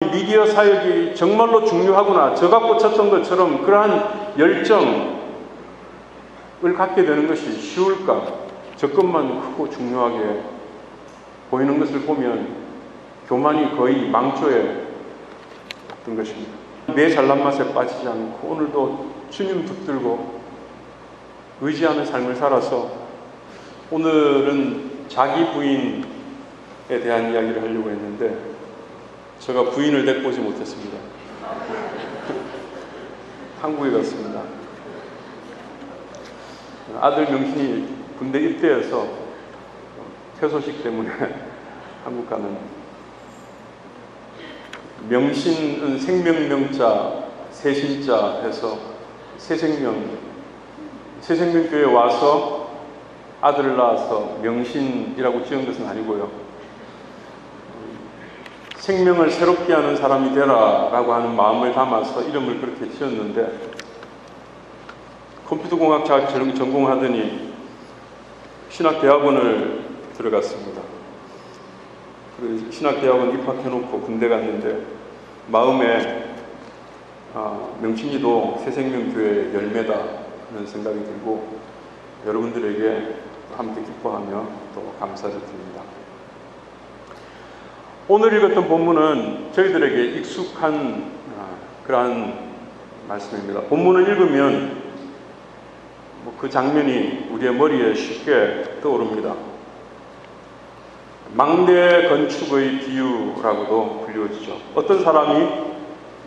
미디어 사역이 정말로 중요하구나, 저가 꽂혔던 것처럼 그러한 열정을 갖게 되는 것이 쉬울까? 저것만 크고 중요하게 보이는 것을 보면 교만이 거의 망조에 갔던 것입니다. 내 잘난 맛에 빠지지 않고 오늘도 주님 붙들고 의지하는 삶을 살아서 오늘은 자기 부인에 대한 이야기를 하려고 했는데 제가 부인을 데리고 오지 못했습니다. 한국에 갔습니다. 아들 명신이 군대 입대해서 퇴소식 때문에 한국 가는. 명신은 생명명자, 새신자 해서 새생명교회에 와서 아들을 낳아서 명신이라고 지은 것은 아니고요. 생명을 새롭게 하는 사람이 되라라고 하는 마음을 담아서 이름을 그렇게 지었는데, 컴퓨터공학자 전공하더니 신학대학원을 들어갔습니다. 신학대학원 입학해놓고 군대 갔는데 마음에 명신이도 새생명교회의 열매다 하는 생각이 들고 여러분들에게 함께 기뻐하며 또 감사를 드립니다. 오늘 읽었던 본문은 저희들에게 익숙한 그러한 말씀입니다. 본문을 읽으면 그 장면이 우리의 머리에 쉽게 떠오릅니다. 망대 건축의 비유라고도 불리워지죠. 어떤 사람이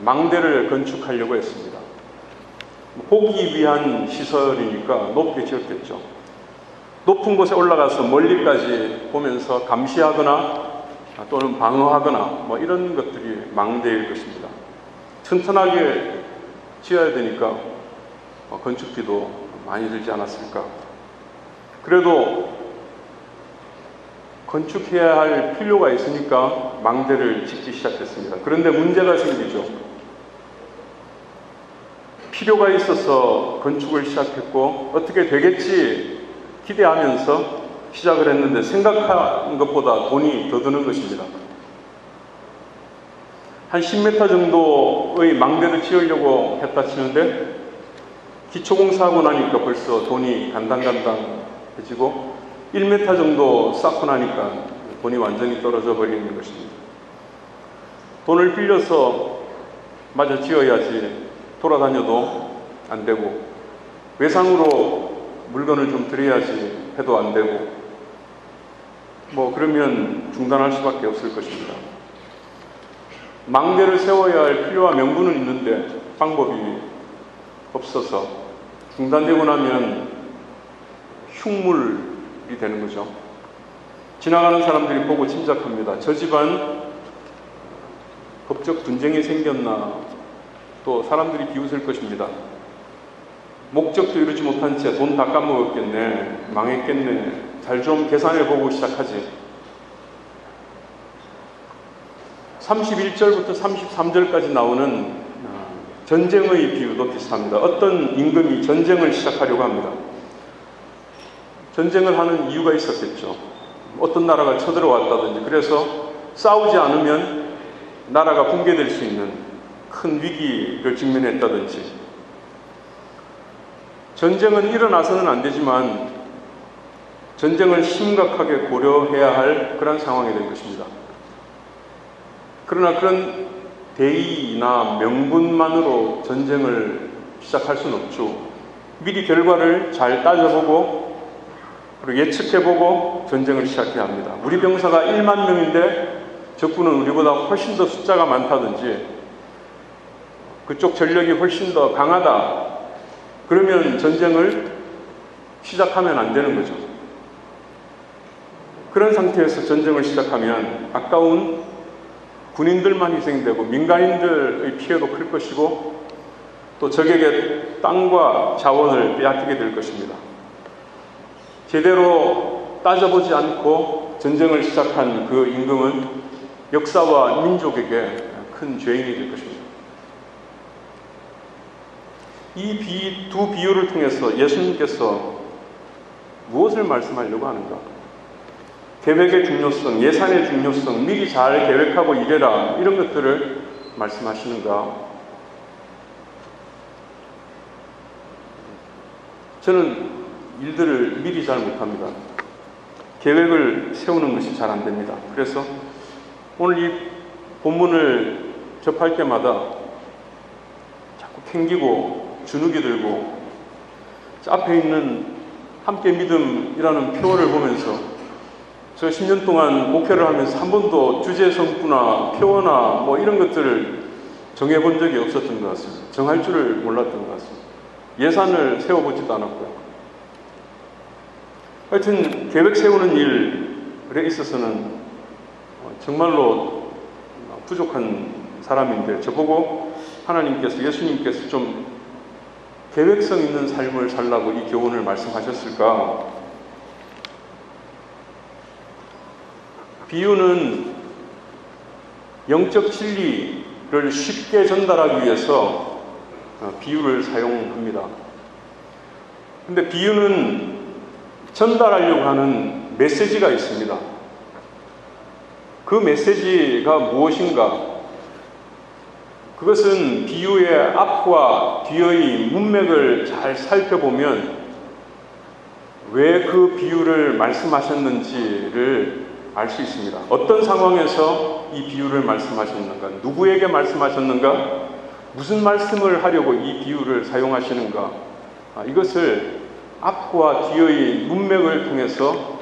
망대를 건축하려고 했습니다. 보기 위한 시설이니까 높게 지었겠죠. 높은 곳에 올라가서 멀리까지 보면서 감시하거나 또는 방어하거나 이런 것들이 망대일 것입니다. 튼튼하게 지어야 되니까 건축비도 많이 들지 않았을까. 그래도 건축해야 할 필요가 있으니까 망대를 짓기 시작했습니다. 그런데 문제가 생기죠. 필요가 있어서 건축을 시작했고 어떻게 되겠지 기대하면서 시작을 했는데 생각한 것보다 돈이 더 드는 것입니다. 한 10m 정도의 망대를 지으려고 했다 치는데 기초공사하고 나니까 벌써 돈이 간당간당해지고 1m 정도 쌓고 나니까 돈이 완전히 떨어져 버리는 것입니다. 돈을 빌려서 마저 지어야지 돌아다녀도 안 되고 외상으로 물건을 좀 드려야지 해도 안 되고 그러면 중단할 수밖에 없을 것입니다. 망대를 세워야 할 필요와 명분은 있는데 방법이 없어서 중단되고 나면 흉물이 되는 거죠. 지나가는 사람들이 보고 짐작합니다. 저 집안 법적 분쟁이 생겼나, 또 사람들이 비웃을 것입니다. 목적도 이루지 못한 채 돈 다 까먹었겠네, 망했겠네, 잘 좀 계산해보고 시작하지. 31절부터 33절까지 나오는 전쟁의 비유도 비슷합니다. 어떤 임금이 전쟁을 시작하려고 합니다. 전쟁을 하는 이유가 있었겠죠. 어떤 나라가 쳐들어왔다든지, 그래서 싸우지 않으면 나라가 붕괴될 수 있는 큰 위기를 직면했다든지. 전쟁은 일어나서는 안 되지만 전쟁을 심각하게 고려해야 할 그런 상황이 될 것입니다. 그러나 그런 대의나 명분만으로 전쟁을 시작할 수는 없죠. 미리 결과를 잘 따져보고 그리고 예측해보고 전쟁을 시작해야 합니다. 우리 병사가 1만 명인데 적군은 우리보다 훨씬 더 숫자가 많다든지 그쪽 전력이 훨씬 더 강하다. 그러면 전쟁을 시작하면 안 되는 거죠. 그런 상태에서 전쟁을 시작하면 아까운 군인들만 희생되고 민간인들의 피해도 클 것이고 또 적에게 땅과 자원을 빼앗기게 될 것입니다. 제대로 따져보지 않고 전쟁을 시작한 그 임금은 역사와 민족에게 큰 죄인이 될 것입니다. 이 두 비유를 통해서 예수님께서 무엇을 말씀하려고 하는가? 계획의 중요성, 예산의 중요성, 미리 잘 계획하고 일해라, 이런 것들을 말씀하시는가? 저는 일들을 미리 잘 못합니다. 계획을 세우는 것이 잘 안 됩니다. 그래서 오늘 이 본문을 접할 때마다 자꾸 캥기고 주눅이 들고 앞에 있는 함께 믿음이라는 표어를 보면서 저 10년 동안 목회를 하면서 한 번도 주제 성구나 표어나 뭐 이런 것들을 정해본 적이 없었던 것 같습니다. 정할 줄을 몰랐던 것 같습니다. 예산을 세워보지도 않았고요. 하여튼 계획 세우는 일에 있어서는 정말로 부족한 사람인데 저보고 하나님께서, 예수님께서 좀 계획성 있는 삶을 살라고 이 교훈을 말씀하셨을까? 비유는 영적 진리를 쉽게 전달하기 위해서 비유를 사용합니다. 근데 비유는 전달하려고 하는 메시지가 있습니다. 그 메시지가 무엇인가? 그것은 비유의 앞과 뒤의 문맥을 잘 살펴보면 왜 그 비유를 말씀하셨는지를 알 수 있습니다. 어떤 상황에서 이 비유를 말씀하셨는가? 누구에게 말씀하셨는가? 무슨 말씀을 하려고 이 비유를 사용하시는가? 이것을 앞과 뒤의 문맥을 통해서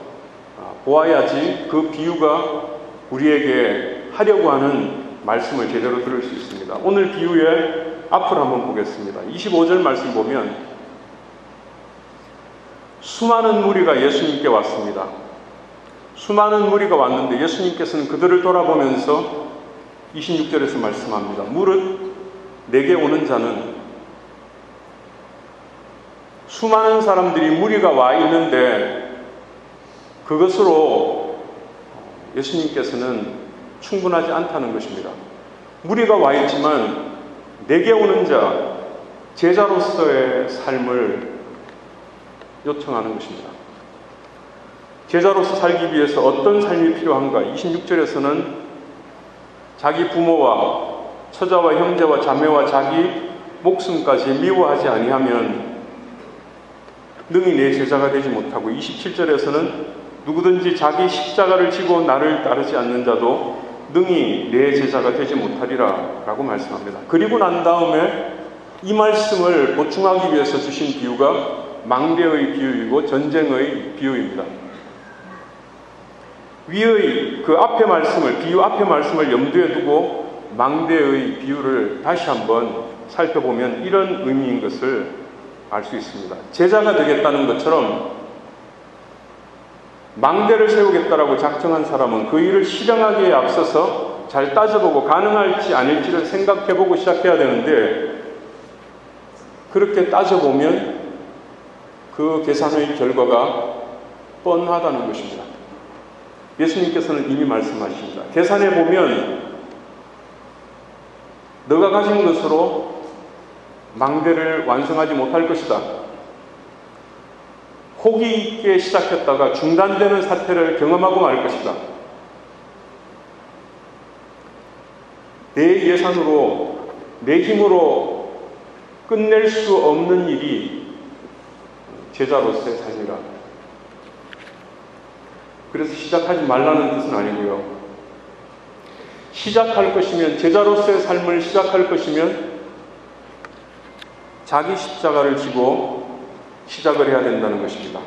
보아야지 그 비유가 우리에게 하려고 하는 말씀을 제대로 들을 수 있습니다. 오늘 비유의 앞을 한번 보겠습니다. 25절 말씀 보면 수많은 무리가 예수님께 왔습니다. 수많은 무리가 왔는데 예수님께서는 그들을 돌아보면서 26절에서 말씀합니다. 무릇 내게 오는 자는, 수많은 사람들이 무리가 와 있는데 그것으로 예수님께서는 충분하지 않다는 것입니다. 무리가 와 있지만 내게 오는 자, 제자로서의 삶을 요청하는 것입니다. 제자로서 살기 위해서 어떤 삶이 필요한가? 26절에서는 자기 부모와 처자와 형제와 자매와 자기 목숨까지 미워하지 아니하면 능히 내 제자가 되지 못하고, 27절에서는 누구든지 자기 십자가를 지고 나를 따르지 않는 자도 능히 내 제자가 되지 못하리라 라고 말씀합니다. 그리고 난 다음에 이 말씀을 보충하기 위해서 주신 비유가 망대의 비유이고 전쟁의 비유입니다. 위의 그 앞의 말씀을, 비유 앞의 말씀을 염두에 두고 망대의 비유를 다시 한번 살펴보면 이런 의미인 것을 알 수 있습니다. 제자가 되겠다는 것처럼 망대를 세우겠다라고 작정한 사람은 그 일을 실행하기에 앞서서 잘 따져보고 가능할지 아닐지를 생각해보고 시작해야 되는데, 그렇게 따져보면 그 계산의 결과가 뻔하다는 것입니다. 예수님께서는 이미 말씀하십니다. 계산해보면 너가 가진 것으로 망대를 완성하지 못할 것이다. 호기 있게 시작했다가 중단되는 사태를 경험하고 말 것이다. 내 예산으로, 내 힘으로 끝낼 수 없는 일이 제자로서의 삶이라. 그래서 시작하지 말라는 뜻은 아니고요. 시작할 것이면, 제자로서의 삶을 시작할 것이면 자기 십자가를 지고 시작을 해야 된다는 것입니다.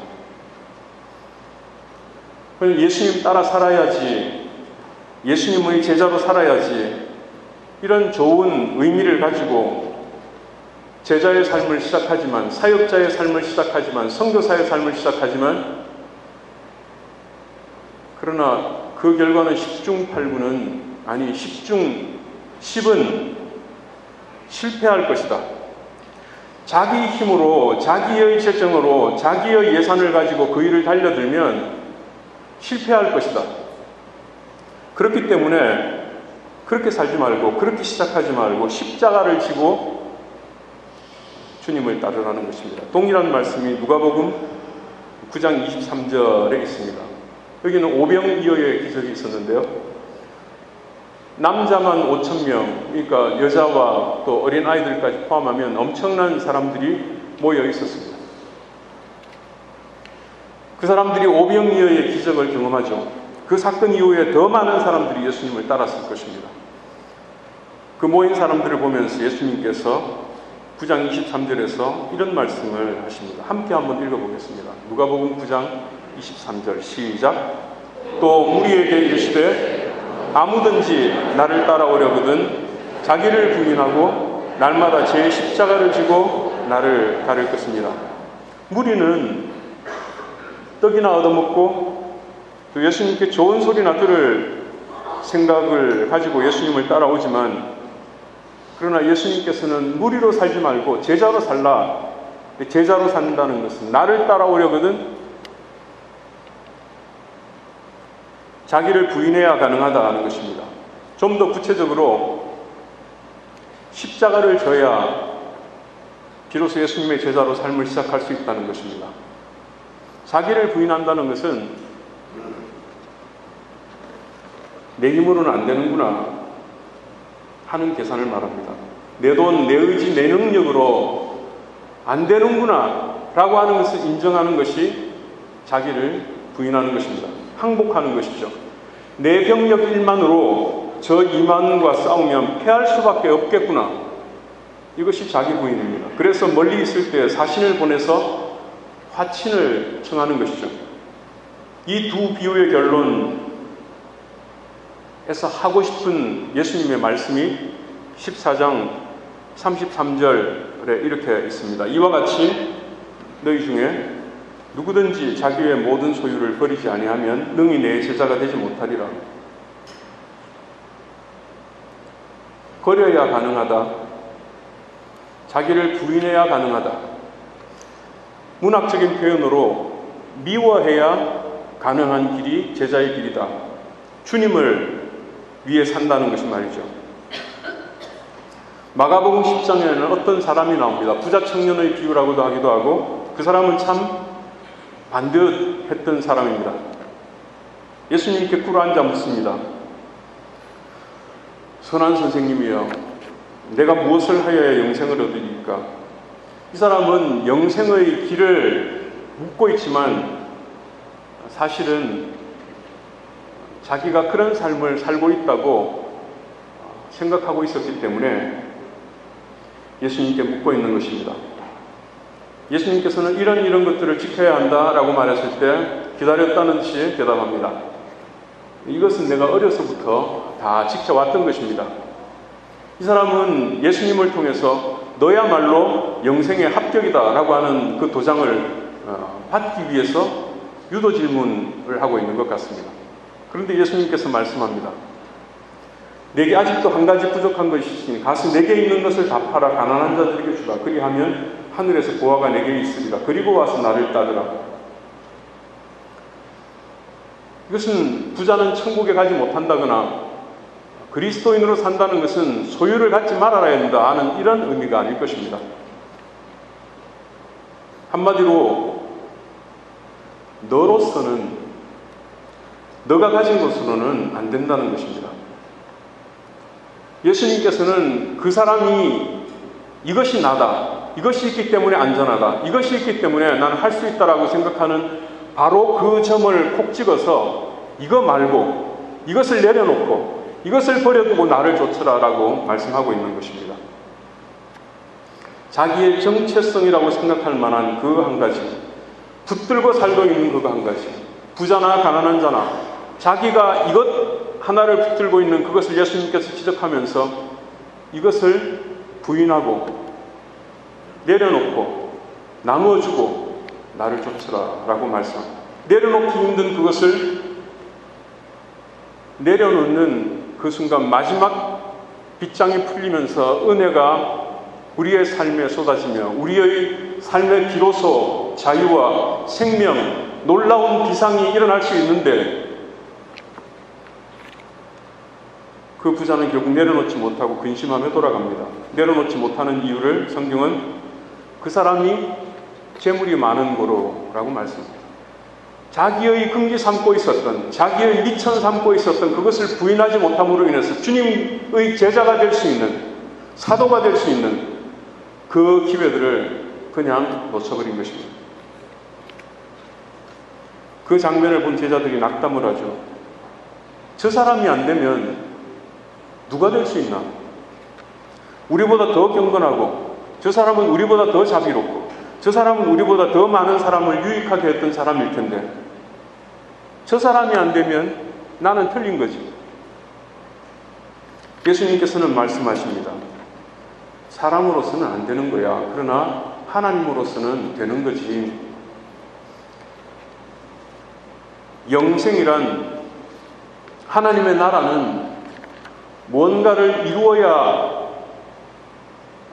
예수님 따라 살아야지, 예수님의 제자로 살아야지, 이런 좋은 의미를 가지고 제자의 삶을 시작하지만, 사역자의 삶을 시작하지만, 선교사의 삶을 시작하지만, 그러나 그 결과는 10중 8구는, 아니 10중 10은 실패할 것이다. 자기 힘으로, 자기의 재정으로, 자기의 예산을 가지고 그 일을 달려들면 실패할 것이다. 그렇기 때문에 그렇게 살지 말고, 그렇게 시작하지 말고 십자가를 지고 주님을 따르라는 것입니다. 동일한 말씀이 누가복음 9장 23절에 있습니다. 여기는 오병이어의 기적이 있었는데요. 남자만 5,000명, 그러니까 여자와 또 어린 아이들까지 포함하면 엄청난 사람들이 모여 있었습니다. 그 사람들이 오병이어의 기적을 경험하죠. 그 사건 이후에 더 많은 사람들이 예수님을 따랐을 것입니다. 그 모인 사람들을 보면서 예수님께서 9장 23절에서 이런 말씀을 하십니다. 함께 한번 읽어보겠습니다. 누가복음 9장 23절 시작. 또 무리에게 이르시되 아무든지 나를 따라오려거든 자기를 부인하고 날마다 제 십자가를 지고 나를 따를 것입니다. 무리는 떡이나 얻어먹고 또 예수님께 좋은 소리나 들을 생각을 가지고 예수님을 따라오지만, 그러나 예수님께서는 무리로 살지 말고 제자로 살라. 제자로 산다는 것은 나를 따라오려거든 자기를 부인해야 가능하다는 것입니다. 좀 더 구체적으로 십자가를 져야 비로소 예수님의 제자로 삶을 시작할 수 있다는 것입니다. 자기를 부인한다는 것은 내 힘으로는 안 되는구나 하는 계산을 말합니다. 내 돈, 내 의지, 내 능력으로 안 되는구나 라고 하는 것을 인정하는 것이 자기를 부인하는 것입니다. 항복하는 것이죠. 내 병력 1만으로 저 2만과 싸우면 패할 수밖에 없겠구나. 이것이 자기 부인입니다. 그래서 멀리 있을 때 사신을 보내서 화친을 청하는 것이죠. 이 두 비유의 결론에서 하고 싶은 예수님의 말씀이 14장 33절에 이렇게 있습니다. 이와 같이 너희 중에 누구든지 자기의 모든 소유를 버리지 아니하면 능히 내 제자가 되지 못하리라. 버려야 가능하다. 자기를 부인해야 가능하다. 문학적인 표현으로 미워해야 가능한 길이 제자의 길이다. 주님을 위해 산다는 것이 말이죠. 마가복음 10장에는 어떤 사람이 나옵니다. 부자 청년의 비유라고도 하기도 하고, 그 사람은 참 반듯했던 사람입니다. 예수님께 꿇어앉아 묻습니다. 선한 선생님이여, 내가 무엇을 하여야 영생을 얻으리까? 이 사람은 영생의 길을 묻고 있지만 사실은 자기가 그런 삶을 살고 있다고 생각하고 있었기 때문에 예수님께 묻고 있는 것입니다. 예수님께서는 이런 것들을 지켜야 한다라고 말했을 때 기다렸다는 듯이 대답합니다. 이것은 내가 어려서부터 다 지켜왔던 것입니다. 이 사람은 예수님을 통해서 너야말로 영생에 합격이다라고 하는 그 도장을 받기 위해서 유도 질문을 하고 있는 것 같습니다. 그런데 예수님께서 말씀합니다. 내게 아직도 한 가지 부족한 것이 있으니 가서 내게 있는 것을 다 팔아 가난한 자들에게 주라. 그리하면 하늘에서 보화가 내게 있으리라. 그리고 와서 나를 따르라. 이것은 부자는 천국에 가지 못한다거나 그리스도인으로 산다는 것은 소유를 갖지 말아야 한다 하는 이런 의미가 아닐 것입니다. 한마디로 너로서는, 너가 가진 것으로는 안 된다는 것입니다. 예수님께서는 그 사람이 이것이 나다, 이것이 있기 때문에 안전하다, 이것이 있기 때문에 나는 할 수 있다라고 생각하는 바로 그 점을 콕 찍어서 이거 말고 이것을 내려놓고 이것을 버려두고 나를 좇으라 라고 말씀하고 있는 것입니다. 자기의 정체성이라고 생각할 만한 그 한 가지, 붙들고 살고 있는 그거 한 가지, 부자나 가난한 자나 자기가 이것 하나를 붙들고 있는 그것을 예수님께서 지적하면서 이것을 부인하고 내려놓고 나누어주고 나를 좇으라 라고 말씀합니다. 내려놓기 힘든 그것을 내려놓는 그 순간 마지막 빗장이 풀리면서 은혜가 우리의 삶에 쏟아지며 우리의 삶에 비로소 자유와 생명, 놀라운 비상이 일어날 수 있는데 그 부자는 결국 내려놓지 못하고 근심하며 돌아갑니다. 내려놓지 못하는 이유를 성경은 그 사람이 재물이 많은 고로라고 말씀합니다. 자기의 긍지 삼고 있었던, 자기의 미천 삼고 있었던 그것을 부인하지 못함으로 인해서 주님의 제자가 될 수 있는, 사도가 될 수 있는 그 기회들을 그냥 놓쳐버린 것입니다. 그 장면을 본 제자들이 낙담을 하죠. 저 사람이 안 되면 누가 될 수 있나? 우리보다 더 경건하고, 저 사람은 우리보다 더 자비롭고, 저 사람은 우리보다 더 많은 사람을 유익하게 했던 사람일 텐데, 저 사람이 안 되면 나는 틀린 거지. 예수님께서는 말씀하십니다. 사람으로서는 안 되는 거야. 그러나 하나님으로서는 되는 거지. 영생이란, 하나님의 나라는 뭔가를 이루어야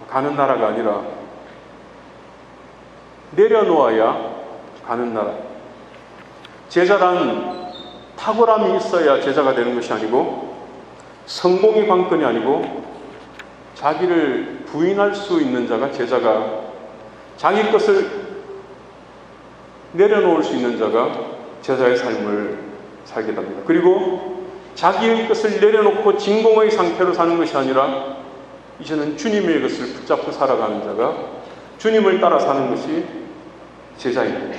가는 나라가 아니라 내려놓아야 가는 나라. 제자란 탁월함이 있어야 제자가 되는 것이 아니고, 성공이 관건이 아니고, 자기를 부인할 수 있는 자가 제자가, 자기 것을 내려놓을 수 있는 자가 제자의 삶을 살게 됩니다. 그리고 자기의 것을 내려놓고 진공의 상태로 사는 것이 아니라 이제는 주님의 것을 붙잡고 살아가는 자가, 주님을 따라 사는 것이 제자입니다.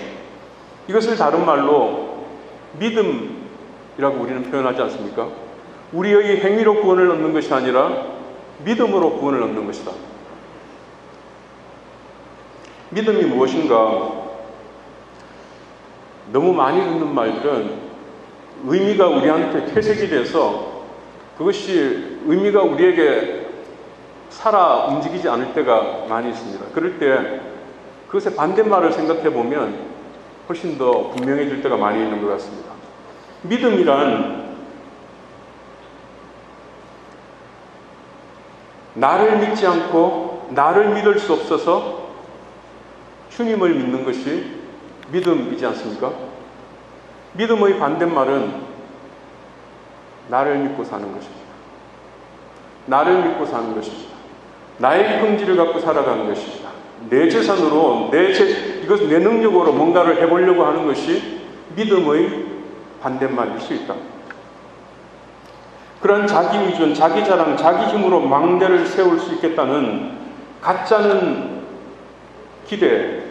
이것을 다른 말로 믿음이라고 우리는 표현하지 않습니까? 우리의 행위로 구원을 얻는 것이 아니라 믿음으로 구원을 얻는 것이다. 믿음이 무엇인가? 너무 많이 듣는 말들은 의미가 우리한테 퇴색이 돼서 그것이 의미가 우리에게 살아 움직이지 않을 때가 많이 있습니다. 그럴 때 그것의 반대말을 생각해 보면 훨씬 더 분명해질 때가 많이 있는 것 같습니다. 믿음이란 나를 믿지 않고 나를 믿을 수 없어서 주님을 믿는 것이 믿음이지 않습니까? 믿음의 반대말은 나를 믿고 사는 것입니다. 나를 믿고 사는 것입니다. 나의 긍지를 갖고 살아가는 것입니다. 내 재산으로, 이것 내 능력으로 뭔가를 해보려고 하는 것이 믿음의 반대말일 수 있다. 그런 자기 의존, 자기 자랑, 자기 힘으로 망대를 세울 수 있겠다는 가짜는 기대,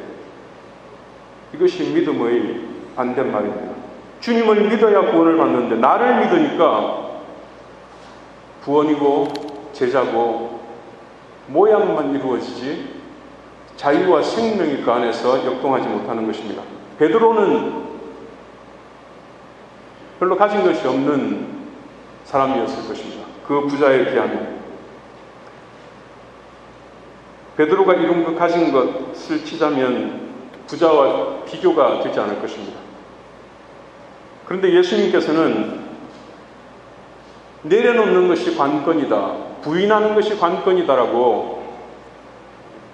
이것이 믿음의 반대말입니다. 주님을 믿어야 구원을 받는데 나를 믿으니까 구원이고 제자고 모양만 이루어지지 자유와 생명이 그 안에서 역동하지 못하는 것입니다. 베드로는 별로 가진 것이 없는 사람이었을 것입니다. 그 부자에 비하면. 베드로가 이룬 그 가진 것을 치자면 부자와 비교가 되지 않을 것입니다. 그런데 예수님께서는 내려놓는 것이 관건이다, 부인하는 것이 관건이다라고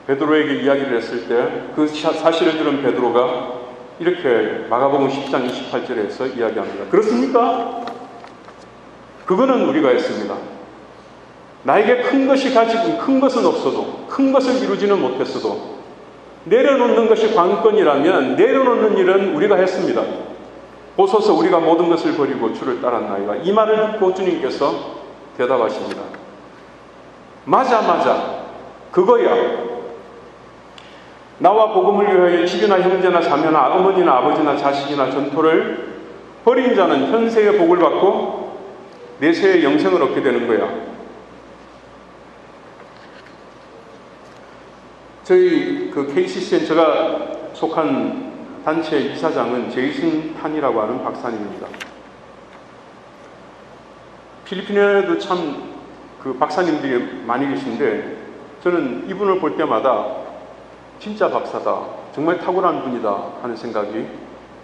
베드로에게 이야기를 했을 때 그 사실을 들은 베드로가 이렇게 마가복음 10장 28절에서 이야기합니다. 그렇습니까? 그거는 우리가 했습니다. 나에게 큰 것이 가지고 큰 것은 없어도, 큰 것을 이루지는 못했어도 내려놓는 것이 관건이라면 내려놓는 일은 우리가 했습니다. 보소서 우리가 모든 것을 버리고 주를 따랐나이다. 이 말을 듣고 주님께서 대답하십니다. 맞아. 그거야. 나와 복음을 위하여 집이나 형제나 자매나 어머니나 아버지나 자식이나 전토를 버린 자는 현세의 복을 받고 내세의 영생을 얻게 되는 거야. 저희 그 KCCN 제가 속한 단체 이사장은 제이슨 탄이라고 하는 박사님입니다. 필리핀에도 참 그 박사님들이 많이 계신데 저는 이분을 볼 때마다 진짜 박사다, 정말 탁월한 분이다 하는 생각이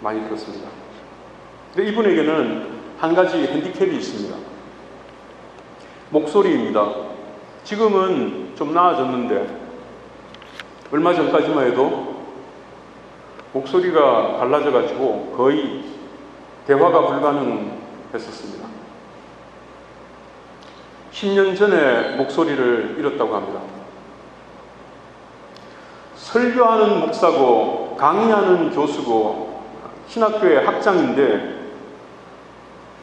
많이 들었습니다. 근데 이분에게는 한 가지 핸디캡이 있습니다. 목소리입니다. 지금은 좀 나아졌는데 얼마 전까지만 해도 목소리가 갈라져가지고 거의 대화가 불가능했었습니다. 10년 전에 목소리를 잃었다고 합니다. 설교하는 목사고 강의하는 교수고 신학교의 학장인데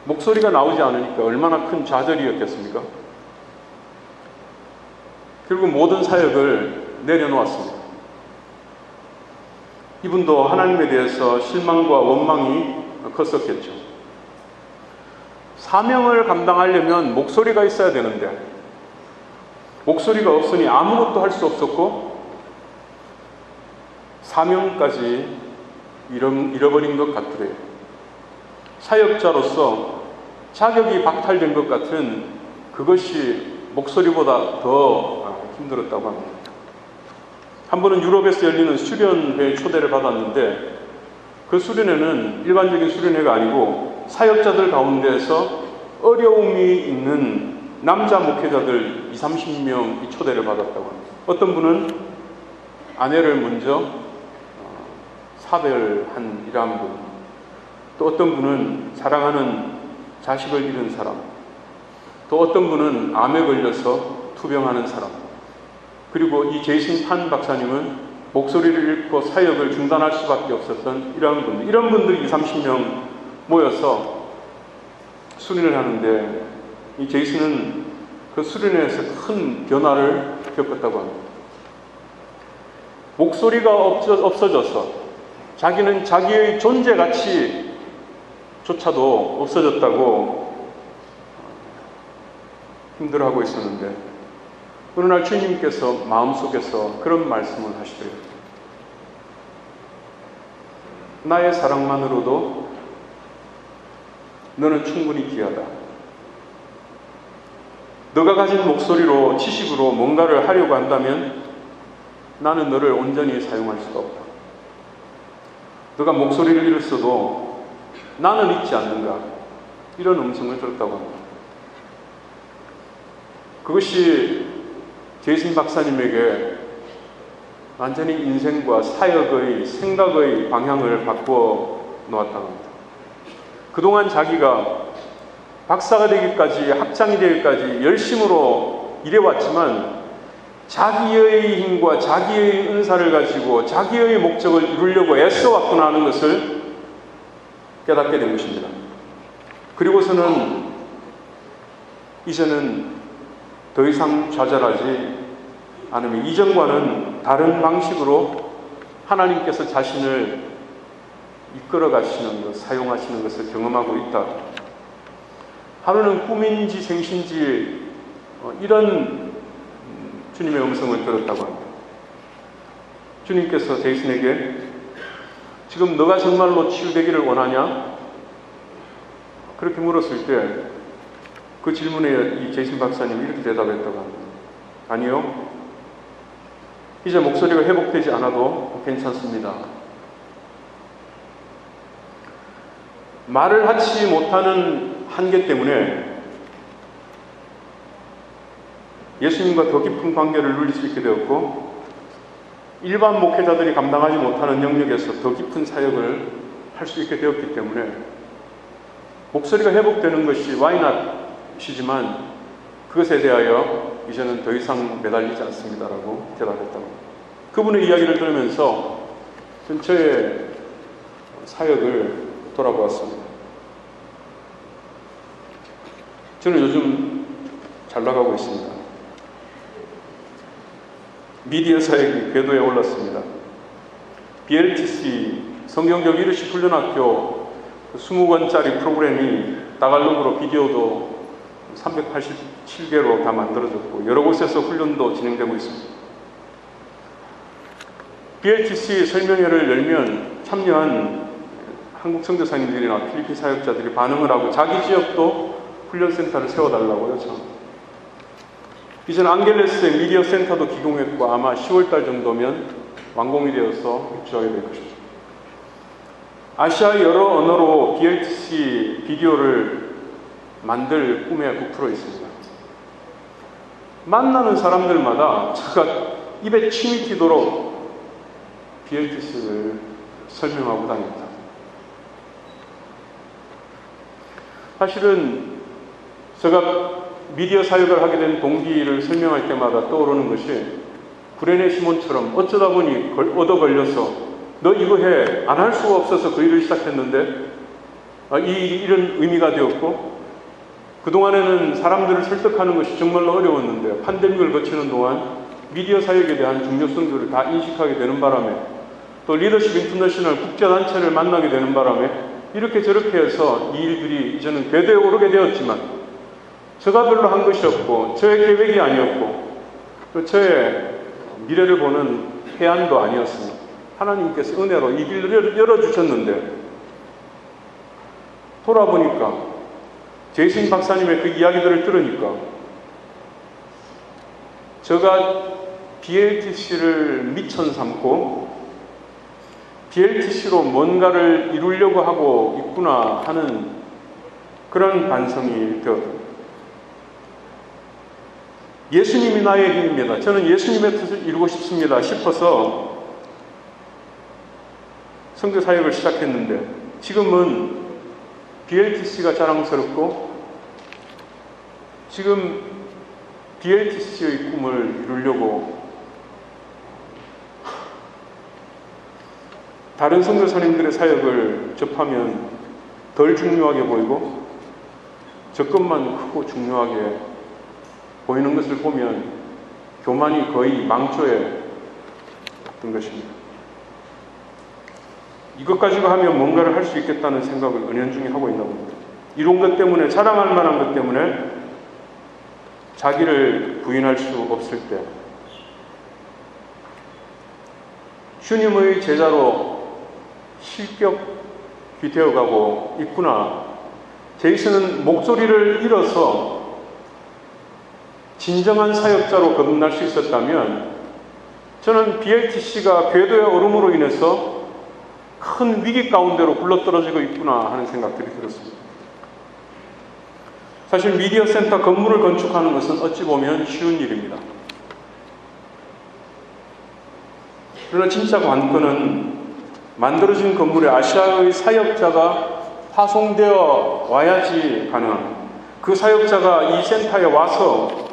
목소리가 나오지 않으니까 얼마나 큰 좌절이었겠습니까? 결국 모든 사역을 내려놓았습니다. 이분도 하나님에 대해서 실망과 원망이 컸었겠죠. 사명을 감당하려면 목소리가 있어야 되는데 목소리가 없으니 아무것도 할 수 없었고 사명까지 잃어버린 것 같더래요. 사역자로서 자격이 박탈된 것 같은 그것이 목소리보다 더 힘들었다고 합니다. 한 번은 유럽에서 열리는 수련회 초대를 받았는데 그 수련회는 일반적인 수련회가 아니고 사역자들 가운데서 어려움이 있는 남자 목회자들 20-30명이 초대를 받았다고 합니다. 어떤 분은 아내를 먼저 사별한 이러한 분, 또 어떤 분은 사랑하는 자식을 잃은 사람, 또 어떤 분은 암에 걸려서 투병하는 사람, 그리고 이 제이슨 판 박사님은 목소리를 잃고 사역을 중단할 수밖에 없었던 이런 분들, 이런 분들이 20-30명 모여서 수련을 하는데 이 제이슨은 그 수련회에서 큰 변화를 겪었다고 합니다. 목소리가 없어져서 자기는 자기의 존재 가치조차도 없어졌다고 힘들어하고 있었는데 어느 날 주님께서 마음속에서 그런 말씀을 하시더래요. 나의 사랑만으로도 너는 충분히 귀하다. 너가 가진 목소리로 지식으로 뭔가를 하려고 한다면 나는 너를 온전히 사용할 수가 없다. 너가 목소리를 잃었어도 나는 잊지 않는가. 이런 음성을 들었다고 합니다. 그것이 제이슨 박사님에게 완전히 인생과 사역의 생각의 방향을 바꾸어 놓았다고 합니다. 그동안 자기가 박사가 되기까지, 학장이 되기까지 열심으로 일해왔지만 자기의 힘과 자기의 은사를 가지고 자기의 목적을 이루려고 애써왔구나 하는 것을 깨닫게 된 것입니다. 그리고서는 이제는 더 이상 좌절하지 않으며 이전과는 다른 방식으로 하나님께서 자신을 이끌어 가시는 것, 사용하시는 것을 경험하고 있다. 하루는 꿈인지 생신지 이런 주님의 음성을 들었다고 합니다. 주님께서 제이슨에게 지금 너가 정말로 치유되기를 원하냐? 그렇게 물었을 때 그 질문에 이 제이슨 박사님이 이렇게 대답했다고 합니다. 아니요. 이제 목소리가 회복되지 않아도 괜찮습니다. 말을 하지 못하는 한계 때문에 예수님과 더 깊은 관계를 누릴 수 있게 되었고 일반 목회자들이 감당하지 못하는 영역에서 더 깊은 사역을 할 수 있게 되었기 때문에 목소리가 회복되는 것이 와이낫이지만 그것에 대하여 이제는 더 이상 매달리지 않습니다라고 대답했다고 합니다. 그분의 이야기를 들으면서 저의 사역을 돌아보았습니다. 저는 요즘 잘 나가고 있습니다. 미디어 사역이 궤도에 올랐습니다. BLTC 성경적 리더십 훈련학교 20권짜리 프로그램이 다갈로그로 비디오도 387개로 다 만들어졌고 여러 곳에서 훈련도 진행되고 있습니다. BLTC 설명회를 열면 참여한 한국 선교사님들이나 필리핀 사역자들이 반응을 하고 자기 지역도 훈련센터를 세워달라고 요청합니다. 이제는 안겔레스의 미디어 센터도 기공했고 아마 10월달 정도면 완공이 되어서 입주하게 될 것입니다. 아시아의 여러 언어로 BLTC 비디오를 만들 꿈에 부풀어 있습니다. 만나는 사람들마다 제가 입에 침이 튀도록 BLTC를 설명하고 다닙니다. 사실은 제가 미디어 사역을 하게 된 동기를 설명할 때마다 떠오르는 것이 구레네 시몬처럼 어쩌다 보니 얻어 걸려서 너 이거 해. 안 할 수가 없어서 그 일을 시작했는데 이런 의미가 되었고, 그동안에는 사람들을 설득하는 것이 정말로 어려웠는데 팬데믹을 거치는 동안 미디어 사역에 대한 중요성들을 다 인식하게 되는 바람에, 또 리더십 인터내셔널 국제단체를 만나게 되는 바람에 이렇게 저렇게 해서 이 일들이 이제는 궤도에 오르게 되었지만, 제가 별로 한 것이 없고 저의 계획이 아니었고 또 저의 미래를 보는 해안도 아니었습니다. 하나님께서 은혜로 이 길을 열어주셨는데, 돌아보니까 제이슨 박사님의 그 이야기들을 들으니까 제가 BLTC를 미천 삼고 BLTC로 뭔가를 이루려고 하고 있구나 하는 그런 반성이 되었습니다. 예수님이 나의 길입니다. 저는 예수님의 뜻을 이루고 싶습니다 싶어서 선교 사역을 시작했는데, 지금은 BLTC가 자랑스럽고 지금 BLTC의 꿈을 이루려고 다른 선교사님들의 사역을 접하면 덜 중요하게 보이고 저 것만 크고 중요하게 보이는 것을 보면 교만이 거의 망조에 든 것입니다. 이것 가지고 하면 뭔가를 할 수 있겠다는 생각을 은연중에 하고 있나 봅니다. 이런 것 때문에, 자랑할 만한 것 때문에 자기를 부인할 수 없을 때, 주님의 제자로 실격이 되어가고 있구나. 제이슨은 목소리를 잃어서 진정한 사역자로 거듭날 수 있었다면, 저는 BLTC가 궤도에 오름으로 인해서 큰 위기 가운데로 굴러떨어지고 있구나 하는 생각들이 들었습니다. 사실 미디어 센터 건물을 건축하는 것은 어찌 보면 쉬운 일입니다. 그러나 진짜 관건은 만들어진 건물에 아시아의 사역자가 파송되어 와야지 가능합니다. 그 사역자가 이 센터에 와서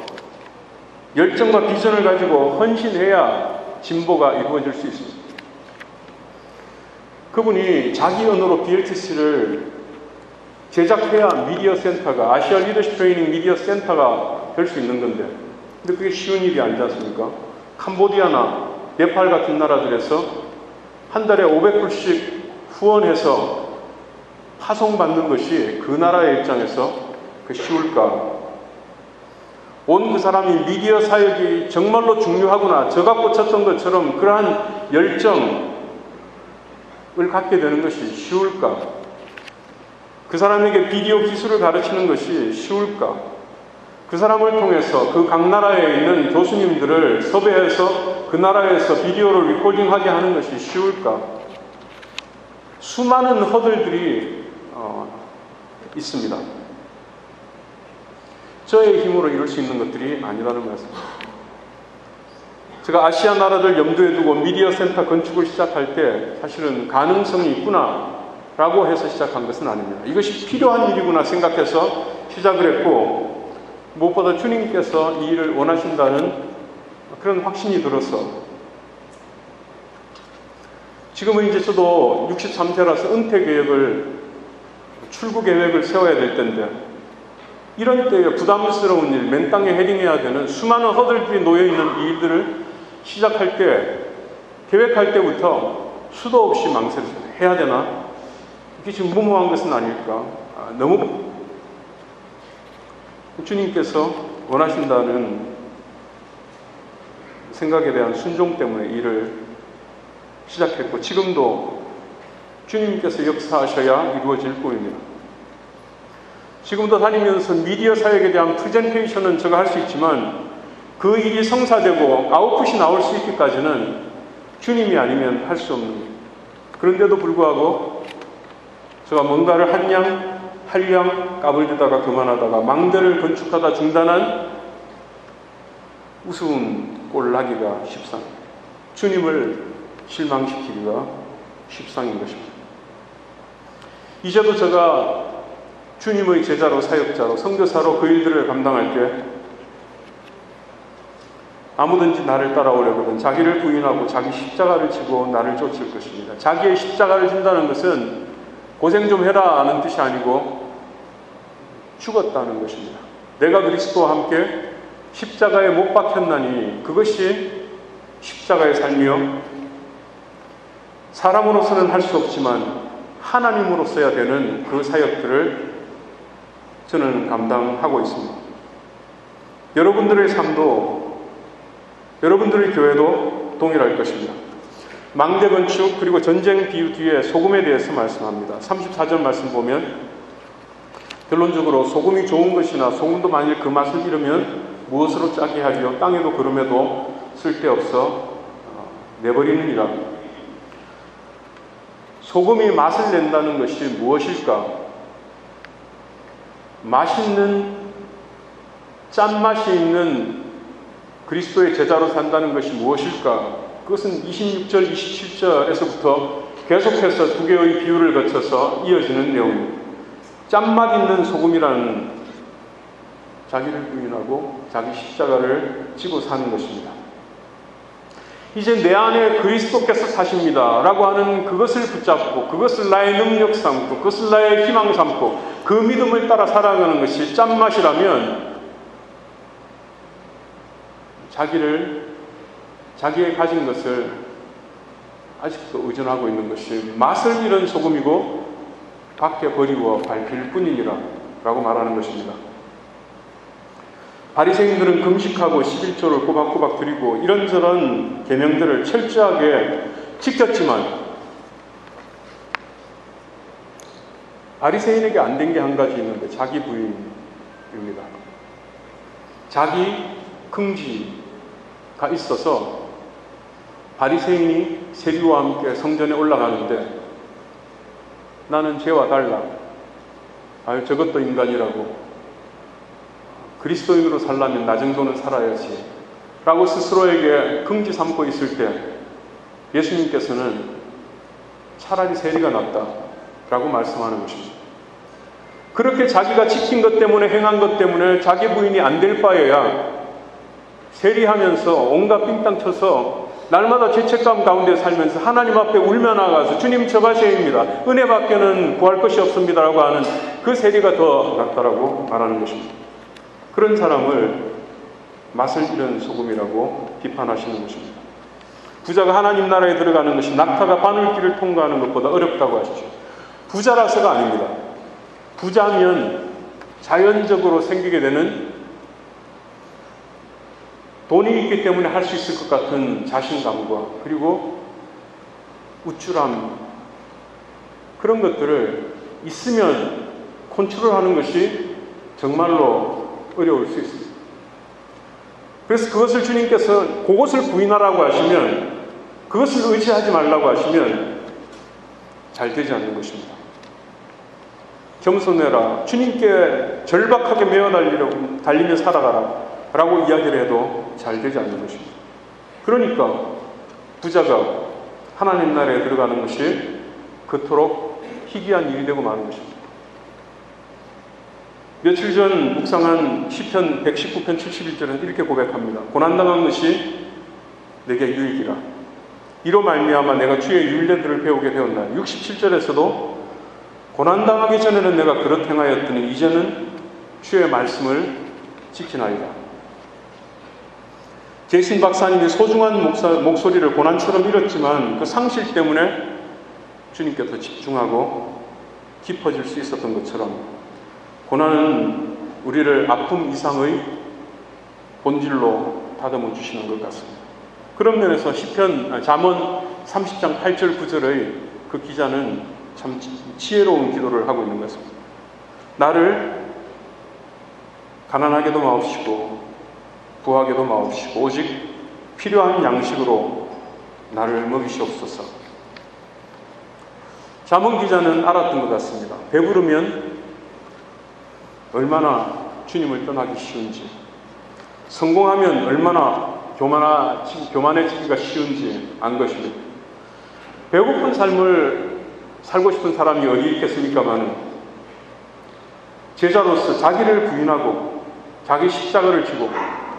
열정과 비전을 가지고 헌신해야 진보가 이루어질 수 있습니다. 그분이 자기 언어로 BLTC를 제작해야 미디어 센터가, 아시아 리더십 트레이닝 미디어 센터가 될 수 있는 건데, 근데 그게 쉬운 일이 아니지 않습니까? 캄보디아나 네팔 같은 나라들에서 한 달에 500불씩 후원해서 파송받는 것이 그 나라의 입장에서 그 쉬울까? 온 그 사람이 미디어 사역이 정말로 중요하구나, 저가 꽂혔던 것처럼 그러한 열정을 갖게 되는 것이 쉬울까? 그 사람에게 비디오 기술을 가르치는 것이 쉬울까? 그 사람을 통해서 그 각 나라에 있는 교수님들을 섭외해서 그 나라에서 비디오를 리코딩하게 하는 것이 쉬울까? 수많은 허들들이 있습니다. 저의 힘으로 이룰 수 있는 것들이 아니라는 말씀입니다. 제가 아시아 나라들 염두에 두고 미디어 센터 건축을 시작할 때 사실은 가능성이 있구나 라고 해서 시작한 것은 아닙니다. 이것이 필요한 일이구나 생각해서 시작을 했고, 무엇보다 주님께서 이 일을 원하신다는 그런 확신이 들어서, 지금은 이제 저도 63세라서 은퇴 계획을, 출구 계획을 세워야 될 텐데, 이런 때에 부담스러운 일, 맨 땅에 헤딩해야 되는 수많은 허들들이 놓여있는 이 일들을 시작할 때, 계획할 때부터 수도 없이 망설였어요. 해야 되나? 이게 지금 무모한 것은 아닐까? 너무 주님께서 원하신다는 생각에 대한 순종 때문에 일을 시작했고, 지금도 주님께서 역사하셔야 이루어질 꿈입니다. 지금도 다니면서 미디어 사역에 대한 프레젠테이션은 제가 할 수 있지만 그 일이 성사되고 아웃풋이 나올 수 있기까지는 주님이 아니면 할 수 없는 일입니다. 그런데도 불구하고 제가 뭔가를 한량 까불다가 그만하다가 망대를 건축하다 중단한 우스운 꼴을 하기가 십상입니다. 주님을 실망시키기가 십상인 것입니다. 이제도 제가 주님의 제자로, 사역자로, 선교사로 그 일들을 감당할 때 아무든지 나를 따라오려거든 자기를 부인하고 자기 십자가를 지고 나를 쫓을 것입니다. 자기의 십자가를 진다는 것은 고생 좀 해라 하는 뜻이 아니고 죽었다는 것입니다. 내가 그리스도와 함께 십자가에 못 박혔나니 그것이 십자가의 삶이요 사람으로서는 할 수 없지만 하나님으로서야 되는 그 사역들을 저는 감당하고 있습니다. 여러분들의 삶도 여러분들의 교회도 동일할 것입니다. 망대 건축 그리고 전쟁 비유 뒤에 소금에 대해서 말씀합니다. 34절 말씀 보면 결론적으로 소금이 좋은 것이나 소금도 만일 그 맛을 잃으면 무엇으로 짜게 하리요 땅에도 그름에도 쓸데없어 내버리느니라. 소금이 맛을 낸다는 것이 무엇일까? 맛있는 짠맛이 있는 그리스도의 제자로 산다는 것이 무엇일까? 그것은 26절, 27절에서부터 계속해서 두 개의 비유를 거쳐서 이어지는 내용입니다. 짠맛 있는 소금이라는 자기를 부인하고 자기 십자가를 지고 사는 것입니다. 이제 내 안에 그리스도께서 사십니다 라고 하는 그것을 붙잡고 그것을 나의 능력 삼고 그것을 나의 희망 삼고 그 믿음을 따라 살아가는 것이 짠맛이라면 자기의 가진 것을 아직도 의존하고 있는 것이 맛을 잃은 소금이고 밖에 버리고 밟힐 뿐이니라 라고 말하는 것입니다. 바리새인들은 금식하고 11조를 꼬박꼬박 드리고 이런저런 계명들을 철저하게 지켰지만 바리새인에게 안 된 게 한 가지 있는데 자기 부인입니다. 자기 긍지가 있어서 바리새인이 세리와 함께 성전에 올라가는데 나는 쟤와 달라. 아유 저것도 인간이라고. 그리스도인으로 살려면 나 정도는 살아야지 라고 스스로에게 긍지 삼고 있을 때 예수님께서는 차라리 세리가 낫다 라고 말씀하는 것입니다. 그렇게 자기가 지킨 것 때문에 행한 것 때문에 자기 부인이 안 될 바에야 세리하면서 온갖 삥땅 쳐서 날마다 죄책감 가운데 살면서 하나님 앞에 울며 나가서 주님 저가 죄입니다. 은혜밖에는 구할 것이 없습니다 라고 하는 그 세리가 더 낫다라고 말하는 것입니다. 그런 사람을 맛을 잃은 소금이라고 비판하시는 것입니다. 부자가 하나님 나라에 들어가는 것이 낙타가 바늘길을 통과하는 것보다 어렵다고 하시죠. 부자라서가 아닙니다. 부자면 자연적으로 생기게 되는 돈이 있기 때문에 할 수 있을 것 같은 자신감과 그리고 우쭐함 그런 것들을 있으면 컨트롤하는 것이 정말로 어려울 수 있습니다. 그래서 그것을 주님께서 그것을 부인하라고 하시면 그것을 의지하지 말라고 하시면 잘 되지 않는 것입니다. 겸손해라. 주님께 절박하게 매어 달리며 살아가라 라고 이야기를 해도 잘 되지 않는 것입니다. 그러니까 부자가 하나님 나라에 들어가는 것이 그토록 희귀한 일이 되고 마는 것입니다. 며칠 전 묵상한 시편 119편 71절은 이렇게 고백합니다. 고난당한 것이 내게 유익이라. 이로 말미암아 내가 주의 율례들을 배우게 되었나. 67절에서도 고난당하기 전에는 내가 그렇게 행하였더니 이제는 주의 말씀을 지키나이다. 제신 박사님이 소중한 목소리를 고난처럼 잃었지만 그 상실 때문에 주님께 더 집중하고 깊어질 수 있었던 것처럼 고난은 우리를 아픔 이상의 본질로 다듬어 주시는 것 같습니다. 그런 면에서 잠언 30장 8절 9절의 그 기자는 참 지혜로운 기도를 하고 있는 것 같습니다. 나를 가난하게도 마옵시고 부하게도 마옵시고 오직 필요한 양식으로 나를 먹이시옵소서. 잠언 기자는 알았던 것 같습니다. 배부르면 얼마나 주님을 떠나기 쉬운지, 성공하면 얼마나 교만해지기가 쉬운지 안 것입니다. 배고픈 삶을 살고 싶은 사람이 어디 있겠습니까마는 제자로서 자기를 부인하고 자기 십자가를 지고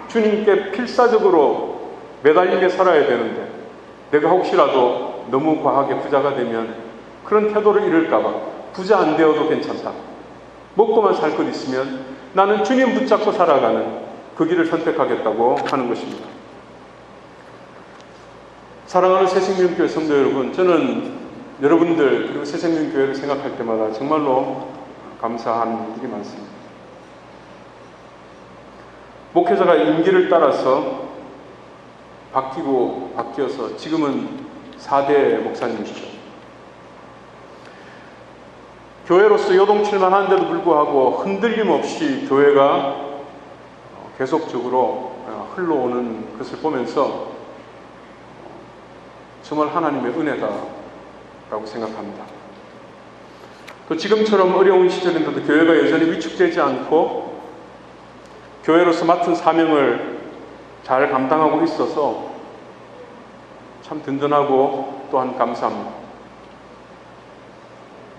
주님께 필사적으로 매달리게 살아야 되는데 내가 혹시라도 너무 과하게 부자가 되면 그런 태도를 잃을까봐 부자 안 되어도 괜찮다. 먹고만 살 것 있으면 나는 주님 붙잡고 살아가는 그 길을 선택하겠다고 하는 것입니다. 사랑하는 새생명교회 성도 여러분, 저는 여러분들 그리고 새생명교회를 생각할 때마다 정말로 감사한 일이 많습니다. 목회자가 임기를 따라서 바뀌어서 지금은 4대 목사님이시죠. 교회로서 요동칠만 한데도 불구하고 흔들림 없이 교회가 계속적으로 흘러오는 것을 보면서 정말 하나님의 은혜다라고 생각합니다. 또 지금처럼 어려운 시절인데도 교회가 여전히 위축되지 않고 교회로서 맡은 사명을 잘 감당하고 있어서 참 든든하고 또한 감사합니다.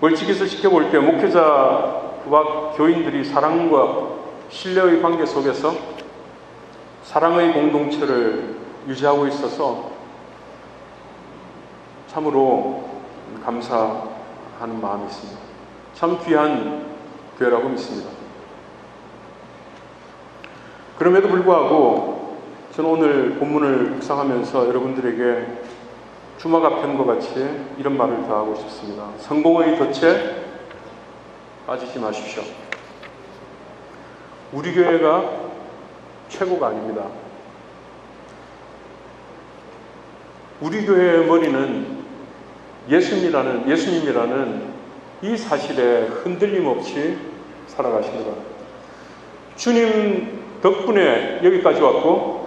멀찍이서 지켜볼 때 목회자와 교인들이 사랑과 신뢰의 관계 속에서 사랑의 공동체를 유지하고 있어서 참으로 감사하는 마음이 있습니다. 참 귀한 교회라고 믿습니다. 그럼에도 불구하고 저는 오늘 본문을 묵상하면서 여러분들에게 주마가 편과 같이 이런 말을 더하고 싶습니다. 성공의 덫에 빠지지 마십시오. 우리 교회가 최고가 아닙니다. 우리 교회의 머리는 예수님이라는 이 사실에 흔들림 없이 살아가시는 것. 주님 덕분에 여기까지 왔고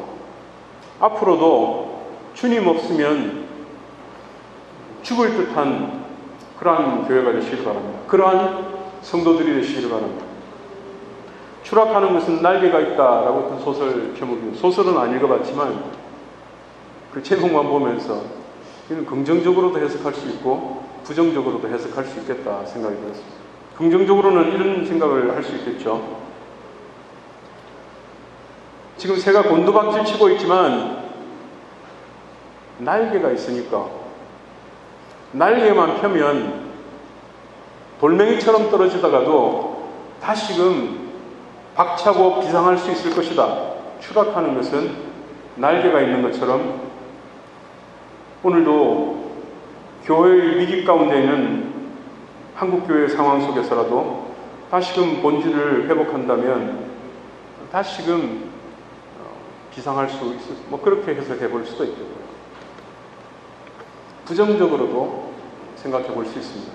앞으로도 주님 없으면 죽을 듯한 그러한 교회가 되시길 바랍니다. 그러한 성도들이 되시길 바랍니다. 추락하는 것은 날개가 있다라고 어떤 소설 제목입니다. 소설은 안 읽어봤지만 그 제목만 보면서 이는 긍정적으로도 해석할 수 있고 부정적으로도 해석할 수 있겠다 생각이 들었습니다. 긍정적으로는 이런 생각을 할 수 있겠죠. 지금 새가 곤두박질 치고 있지만 날개가 있으니까 날개만 펴면 돌멩이처럼 떨어지다가도 다시금 박차고 비상할 수 있을 것이다. 추락하는 것은 날개가 있는 것처럼 오늘도 교회의 위기 가운데 있는 한국교회의 상황 속에서라도 다시금 본질을 회복한다면 다시금 비상할 수 있을, 그렇게 해석해 볼 수도 있겠고요. 부정적으로도 생각해 볼 수 있습니다.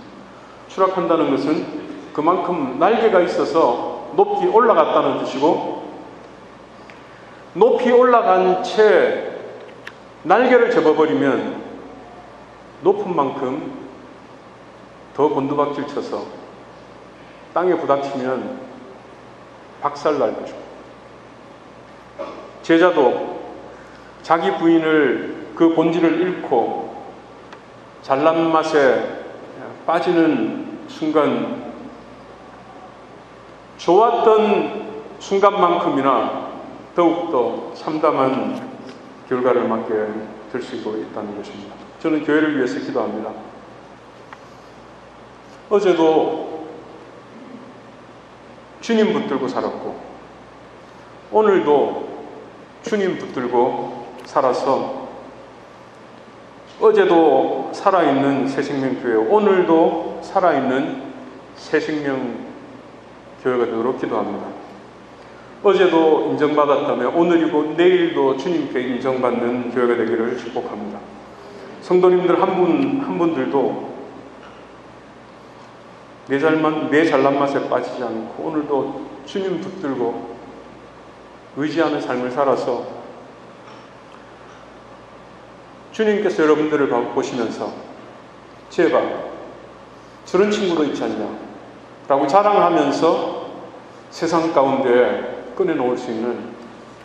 추락한다는 것은 그만큼 날개가 있어서 높이 올라갔다는 뜻이고, 높이 올라간 채 날개를 접어버리면 높은 만큼 더 곤두박질 쳐서 땅에 부닥치면 박살날 것입니다. 제자도 자기 부인을 그 본질을 잃고 잘난 맛에 빠지는 순간 좋았던 순간만큼이나 더욱더 참담한 결과를 맞게 될 수 있다는 것입니다. 저는 교회를 위해서 기도합니다. 어제도 주님 붙들고 살았고 오늘도 주님 붙들고 살아서 어제도 살아있는 새생명교회, 오늘도 살아있는 새생명교회가 되도록 기도합니다. 어제도 인정받았다면 오늘이고 내일도 주님께 인정받는 교회가 되기를 축복합니다. 성도님들 한 분들도 내 잘난 맛에 빠지지 않고 오늘도 주님 붙들고 의지하는 삶을 살아서 주님께서 여러분들을 보시면서 제발 저런 친구도 있지 않냐 라고 자랑하면서 세상 가운데 꺼내놓을 수 있는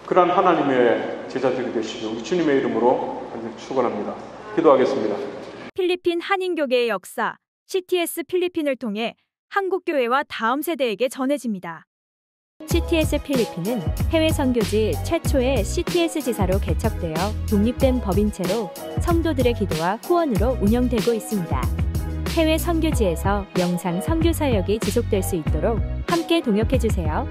그러한 하나님의 제자들이 되시길 우리 주님의 이름으로 축원합니다. 기도하겠습니다. 필리핀 한인교계의 역사 CTS 필리핀을 통해 한국교회와 다음 세대에게 전해집니다. CTS 필리핀은 해외 선교지 최초의 CTS 지사로 개척되어 독립된 법인체로 성도들의 기도와 후원으로 운영되고 있습니다. 해외 선교지에서 영상 선교 사역이 지속될 수 있도록 함께 동역해 주세요.